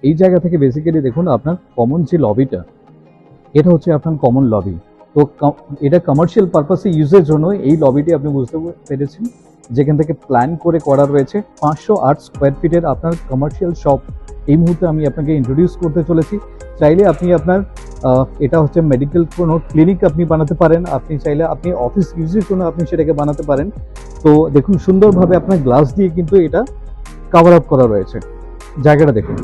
এই জায়গা থেকে বেসিক্যালি দেখুন আপনার কমন যে লবিটা, এটা হচ্ছে আপনার কমন লবি। তো এটা কমার্শিয়াল পারপাসে ইউজের জন্য এই লবিটি আপনি বুঝতে পেরেছেন, যেখান থেকে প্ল্যান করে করা রয়েছে 508 স্কোয়ার ফিটের আপনার কমার্শিয়াল শপ। এই মুহূর্তে আমি আপনাকে ইন্ট্রোডিউস করতে চলেছি। চাইলে আপনি আপনার এটা হচ্ছে মেডিকেল কোনো ক্লিনিক আপনি বানাতে পারেন, আপনি চাইলে আপনি অফিস ইউজের জন্য আপনি সেটাকে বানাতে পারেন। তো দেখুন সুন্দরভাবে আপনার গ্লাস দিয়ে কিন্তু এটা কভার আপ করা রয়েছে। জায়গাটা দেখুন,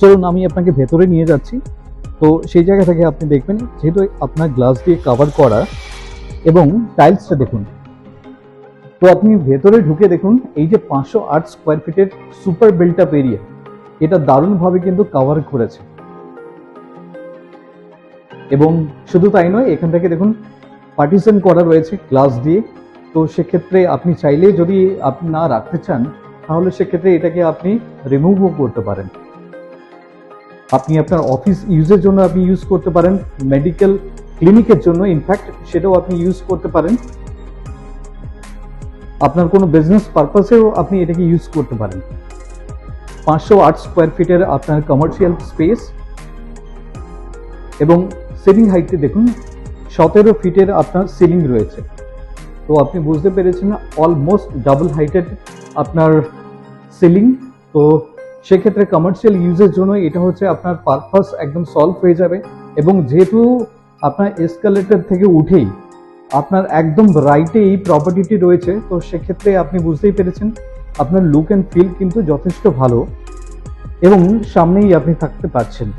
চলুন আমি আপনাকে ভেতরে নিয়ে যাচ্ছি। তো সেই জায়গা থেকে আপনি দেখবেন যেহেতু আপনার গ্লাস দিয়ে কভার করা, এবং টাইলসটা দেখুন। তো আপনি ভেতরে ঢুকে দেখুন এই যে 508 স্কোয়ার ফিটের সুপার বিল্ট আপ এরিয়া, এটা দারুণভাবে কিন্তু কভার করেছে। এবং শুধু তাই নয়, এখান থেকে দেখুন পার্টিশন করা রয়েছে গ্লাস দিয়ে। তো সেক্ষেত্রে আপনি চাইলে যদি আপনি না রাখতে চান, তাহলে সেক্ষেত্রে এটাকে আপনি রিমুভও করতে পারেন। আপনি আপনার অফিস ইউজের জন্য আপনি ইউজ করতে পারেন, মেডিকেল ক্লিনিকের জন্য ইনফ্যাক্ট সেটাও আপনি ইউজ করতে পারেন, আপনার কোনো বিজনেস পারপাসেও আপনি এটাকে ইউজ করতে পারেন। 508 স্কোয়ার ফিটের আপনার কমার্শিয়াল স্পেস, এবং সিলিং হাইটে দেখুন 17 ফিটের আপনার সিলিং রয়েছে। তো আপনি বুঝতে পেরেছেন অলমোস্ট ডাবল হাইটেড আপনার সিলিং। তো সেক্ষেত্রে কমার্শিয়াল ইউজের জন্য এটা হচ্ছে আপনার পারপাস একদম সলভ হয়ে যাবে। এবং যেহেতু আপনার এসকালেটর থেকে উঠেই আপনার একদম রাইটে এই প্রপার্টিটি রয়েছে, তো সেক্ষেত্রে আপনি বুঝতেই পেরেছেন আপনার লুক অ্যান্ড ফিল কিন্তু যথেষ্ট ভালো, এবং সামনেই আপনি থাকতে পারছেন।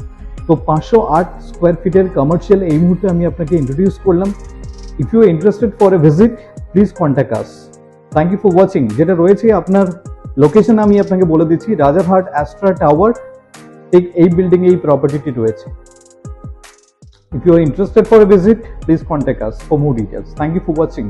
তো 508 স্কোয়ার ফিটের কমার্শিয়াল এই মুহূর্তে আমি আপনাকে ইন্ট্রোডিউস করলাম। If you interested for a visit, please contact us. Thank you for watching. যেটা রয়েছে আপনার লোকেশন আমি আপনাকে বলে দিচ্ছি, রাজারহাট অ্যাস্ট্রা টাওয়ার, ঠিক এই বিল্ডিং এই প্রপার্টিটি রয়েছে। If you are interested for a visit, please contact us for more details. Thank you for watching.